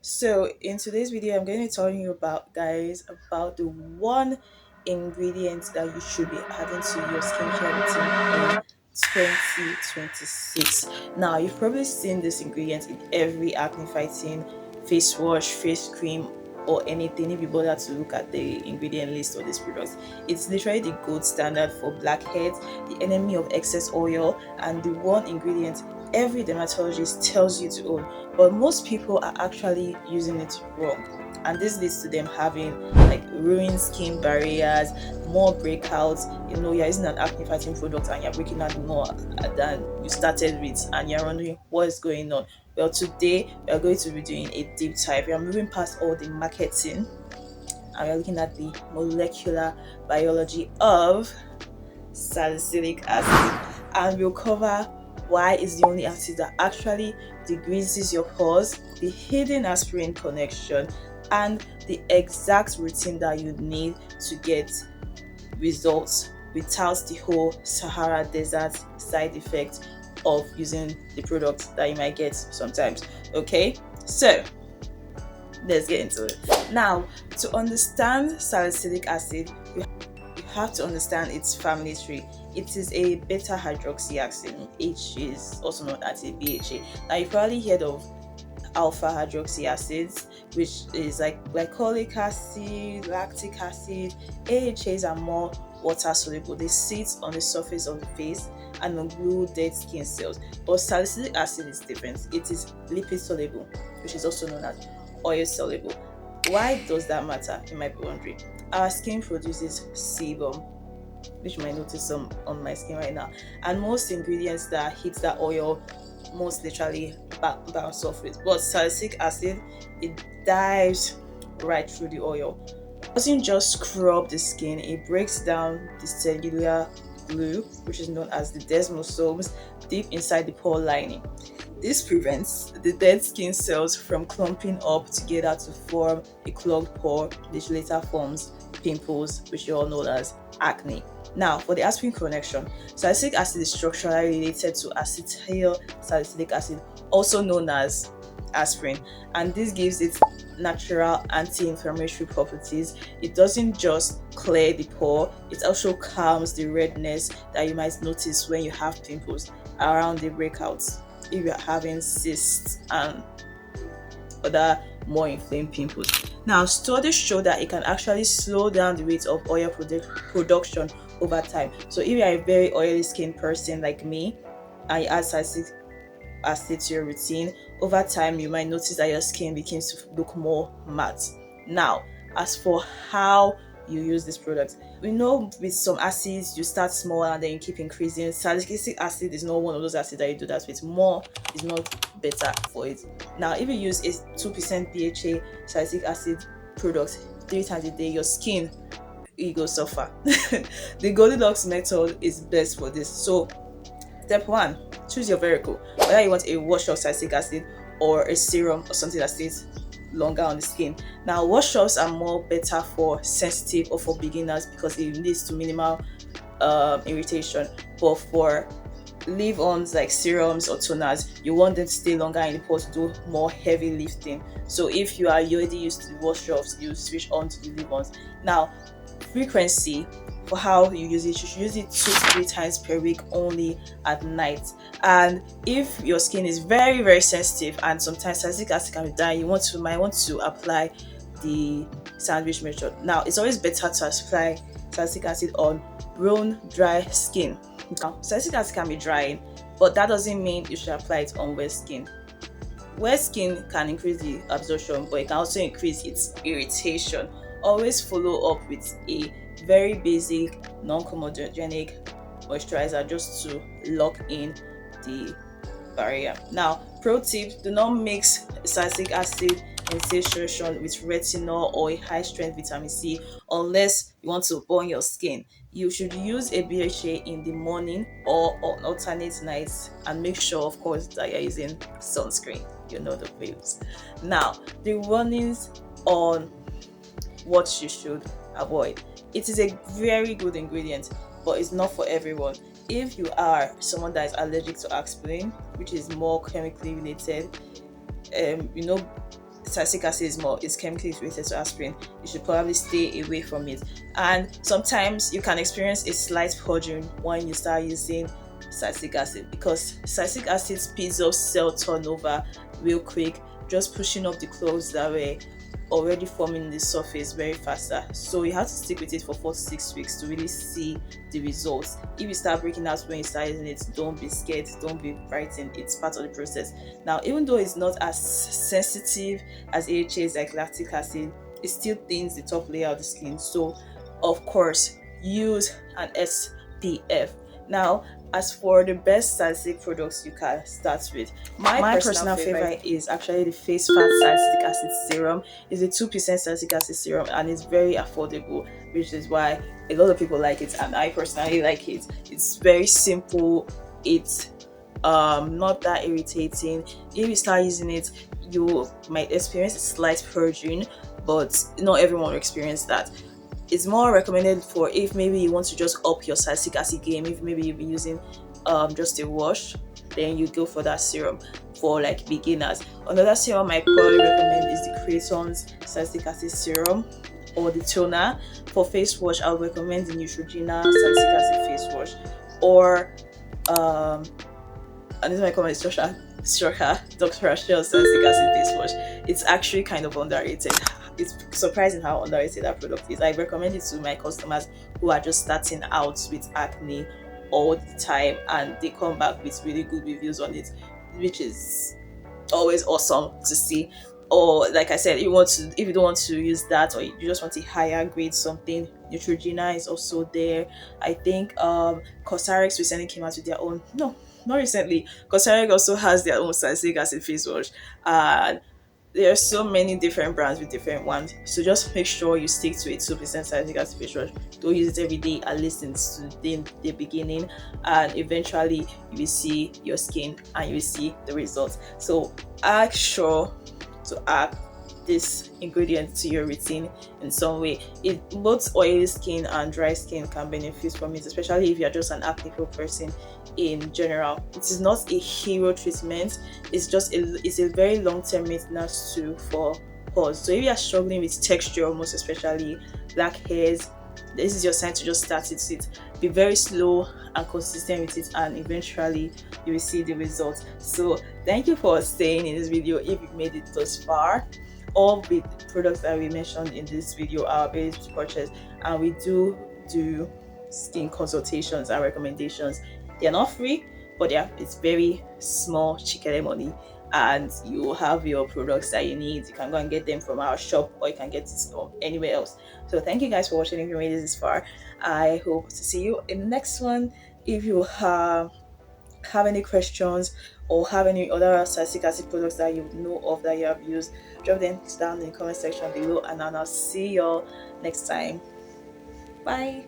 So in today's video, I'm going to be telling you about the one ingredient that you should be adding to your skincare routine in 2026. Now, you've probably seen this ingredient in every acne fighting face wash, face cream, or anything. If you bother to look at the ingredient list of these products, it's literally the gold standard for blackheads, the enemy of excess oil, and the one ingredient every dermatologist tells you to own, but most people are actually using it wrong, and this leads to them having like ruined skin barriers, more breakouts. You're using an acne fighting product and you're breaking out more than you started with, and you're wondering what is going on. Well, today we are going to be doing a deep dive. We are moving past all the marketing and we're looking at the molecular biology of salicylic acid, and we'll cover why it's the only acid that actually degreases your pores, the hidden aspirin connection, and the exact routine that you need to get results without the whole Sahara Desert side effect of using the product that you might get sometimes. Okay, so let's get into it. Now, to understand salicylic acid, you have to understand its family tree. It is a beta hydroxy acid, H is also known as a BHA. Now, you've probably heard of alpha hydroxy acids, which is like glycolic acid, lactic acid. AHAs are more water soluble. They sit on the surface of the face and unglue dead skin cells. But salicylic acid is different. It is lipid soluble, which is also known as oil soluble. Why does that matter? You might be wondering. Our skin produces sebum, which you might notice some on my skin right now, and most ingredients that hit that oil most literally bounce off it. But salicylic acid, it dives right through the oil. It doesn't just scrub the skin, it breaks down the cellular glue, which is known as the desmosomes, deep inside the pore lining. This prevents the dead skin cells from clumping up together to form a clogged pore, which later forms pimples, which you all know as acne. Now, for the aspirin connection, salicylic acid is structurally related to acetyl salicylic acid, also known as aspirin, and this gives it natural anti-inflammatory properties. It doesn't just clear the pore, it also calms the redness that you might notice when you have pimples around the breakouts, if you're having cysts and other more inflamed pimples. Now, studies show that it can actually slow down the rate of oil production over time. So if you're a very oily skin person like me and you add salicylic acid to your routine, over time you might notice that your skin begins to look more matte. Now, as for how you use this product, we know with some acids you start small and then you keep increasing. Salicylic acid is not one of those acids that you do that with. More is not better for it. Now, if you use a 2% BHA salicylic acid product 3 times a day, your skin will go suffer. The Goldilocks method is best for this. So step 1, choose your vehicle, whether you want a wash of salicylic acid or a serum or something that stays longer on the skin. Now, wash offs are more better for sensitive or for beginners because it leads to minimal irritation, but for leave-ons like serums or toners, you want them to stay longer in the pore to do more heavy lifting. So if you are already used to the wash offs, you switch on to the leave-ons. Now, frequency for how you use it, you should use it 2 to 3 times per week, only at night. And if your skin is very very sensitive and sometimes salicylic acid can be dry, you might want to apply the sandwich method. Now, it's always better to apply salicylic acid on bone dry skin. Now, salicylic acid can be drying, but that doesn't mean you should apply it on wet skin. Wet skin can increase the absorption, but it can also increase its irritation. Always follow up with a very basic non-comedogenic moisturizer just to lock in the barrier. Now, pro tip: do not mix salicylic acid in solution with retinol or a high strength vitamin C unless you want to burn your skin. You should use a BHA in the morning or on alternate nights, and make sure of course that you're using sunscreen. You know the views. Now, the warnings on what you should avoid. It is a very good ingredient, but it's not for everyone. If you are someone that is allergic to aspirin, which is more chemically related, you know, salicylic acid is chemically related to aspirin, you should probably stay away from it. And sometimes you can experience a slight purging when you start using salicylic acid, because salicylic acid speeds up cell turnover real quick, just pushing up the clots that were already forming the surface very faster. So you have to stick with it for 4 to 6 weeks to really see the results. If you start breaking out when you start using it, don't be scared, don't be frightened. It's part of the process. Now, even though it's not as sensitive as AHAs like lactic acid, it still thins the top layer of the skin. So of course, use an SPF. Now, as for the best salicylic products you can start with, my personal favorite is actually the face fat salicylic acid serum. It's a 2% salicylic acid serum and it's very affordable, which is why a lot of people like it, and I personally like it. It's very simple, it's not that irritating. If you start using it, you might experience a slight purging, but not everyone will experience that. It's more recommended for if maybe you want to just up your salicylic acid game. If maybe you've been using just a wash, then you go for that serum for like beginners. Another serum I probably recommend is the Creaton's salicylic acid serum, or the toner. For face wash, I would recommend the Neutrogena salicylic acid face wash, or and this might come as Dr. Rachel's salicylic acid face wash. It's actually kind of underrated. It's surprising how underrated that product is. I recommend it to my customers who are just starting out with acne all the time, and they come back with really good reviews on it, which is always awesome to see. Or like I said, if you don't want to use that, or you just want a higher grade something, Neutrogena is also there. I think Cosrx recently came out with their own, no, not recently, Cosrx also has their own salicylic acid face wash, and there are so many different brands with different ones. So just make sure you stick to it, 2% salicylic acid face wash. Don't use it every day, at least in the beginning, and eventually you will see your skin and you will see the results. So make sure to add this ingredient to your routine in some way. Both oily skin and dry skin can benefit from it, especially if you're just an acne person in general. It is not a hero treatment, it's a very long-term maintenance tool for pores. So if you are struggling with texture, most especially blackheads, this is your sign to just start it. Be very slow and consistent with it, and eventually you will see the results. So thank you for staying in this video. If you've made it thus far, all the products that we mentioned in this video are available to purchase, and we do skin consultations and recommendations. They're not free, but it's very small chicken money, and you have your products that you need. You can go and get them from our shop, or you can get it from anywhere else. So thank you guys for watching. If you made it this far, I hope to see you in the next one. If you have any questions or have any other salicylic acid products that you know of that you have used, drop them down in the comment section below, and I'll see y'all next time. Bye.